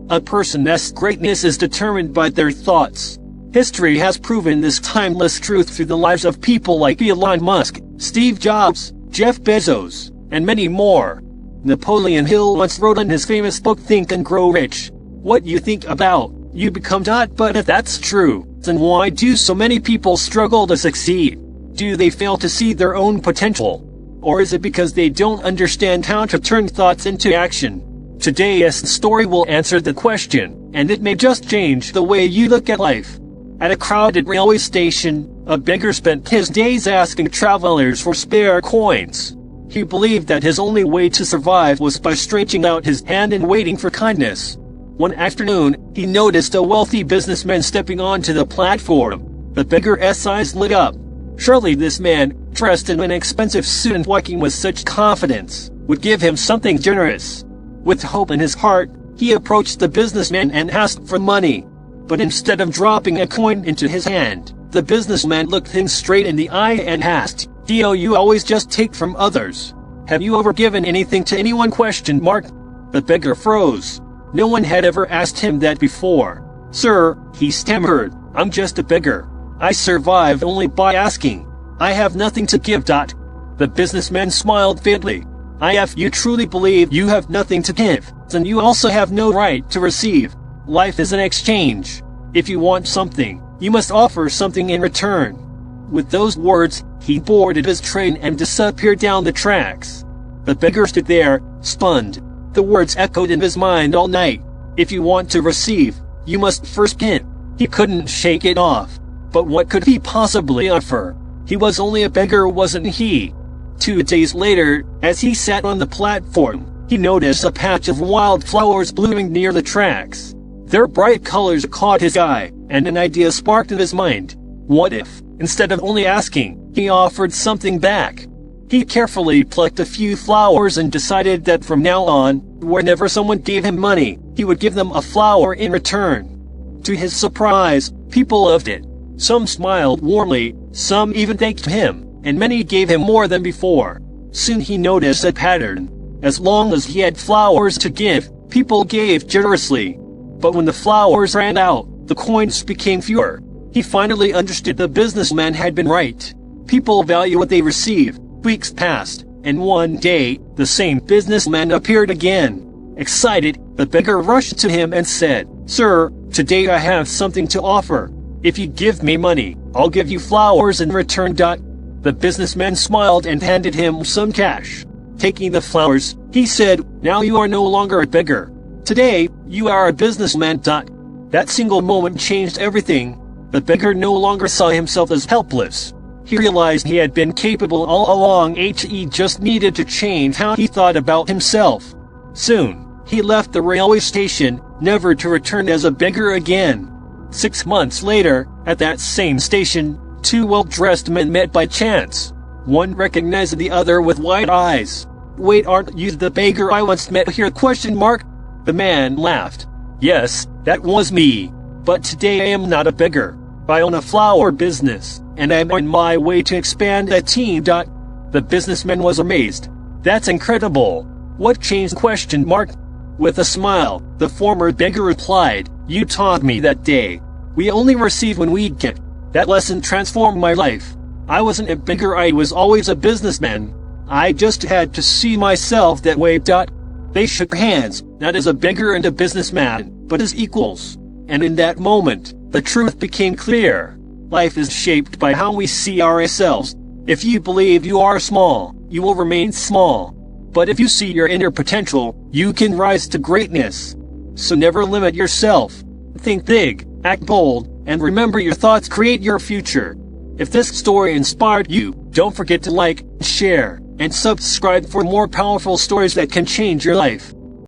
A person's greatness is determined by their thoughts. History has proven this timeless truth through the lives of people like Elon Musk, Steve Jobs, Jeff Bezos, and many more. Napoleon Hill once wrote in his famous book Think and Grow Rich, "What you think about, you become." But if that's true, then why do so many people struggle to succeed? Do they fail to see their own potential? Or is it because they don't understand how to turn thoughts into action? Today's story will answer the question, and it may just change the way you look at life. At a crowded railway station, a beggar spent his days asking travelers for spare coins. He believed that his only way to survive was by stretching out his hand and waiting for kindness. One afternoon, he noticed a wealthy businessman stepping onto the platform. The beggar's eyes lit up. Surely this man, dressed in an expensive suit and walking with such confidence, would give him something generous. With hope in his heart, he approached the businessman and asked for money. But instead of dropping a coin into his hand, the businessman looked him straight in the eye and asked, "Do you always just take from others? Have you ever given anything to anyone?" ? The beggar froze. No one had ever asked him that before. "Sir," he stammered, "I'm just a beggar. I survive only by asking. I have nothing to give." The businessman smiled faintly. "If you truly believe you have nothing to give, then you also have no right to receive. Life is an exchange. If you want something, you must offer something in return." With those words, he boarded his train and disappeared down the tracks. The beggar stood there, stunned. The words echoed in his mind all night. If you want to receive, you must first give. He couldn't shake it off. But what could he possibly offer? He was only a beggar, wasn't he? 2 days later, as he sat on the platform, he noticed a patch of wildflowers blooming near the tracks. Their bright colors caught his eye, and an idea sparked in his mind. What if, instead of only asking, he offered something back? He carefully plucked a few flowers and decided that from now on, whenever someone gave him money, he would give them a flower in return. To his surprise, people loved it. Some smiled warmly, some even thanked him, and many gave him more than before. Soon he noticed a pattern. As long as he had flowers to give, people gave generously. But when the flowers ran out, the coins became fewer. He finally understood the businessman had been right. People value what they receive. Weeks passed, and one day, the same businessman appeared again. Excited, the beggar rushed to him and said, "Sir, today I have something to offer. If you give me money, I'll give you flowers in return." The businessman smiled and handed him some cash. Taking the flowers, he said, "Now you are no longer a beggar. Today, you are a businessman." That single moment changed everything. The beggar no longer saw himself as helpless. He realized he had been capable all along. He just needed to change how he thought about himself. Soon, he left the railway station, never to return as a beggar again. 6 months later, at that same station, 2 well-dressed men met by chance. One recognized the other with wide eyes. "Wait, aren't you the beggar I once met here?" ? The man laughed. "Yes, that was me. But today I am not a beggar. I own a flower business, and I'm on my way to expand that team." The businessman was amazed. "That's incredible. What changed?" ? With a smile, the former beggar replied, "You taught me that day. We only receive when we give. That lesson transformed my life. I wasn't a beggar, I was always a businessman. I just had to see myself that way." They shook hands, not as a beggar and a businessman, but as equals. And in that moment, the truth became clear. Life is shaped by how we see ourselves. If you believe you are small, you will remain small. But if you see your inner potential, you can rise to greatness. So never limit yourself. Think big, act bold, and remember your thoughts create your future. If this story inspired you, don't forget to like, share, and subscribe for more powerful stories that can change your life.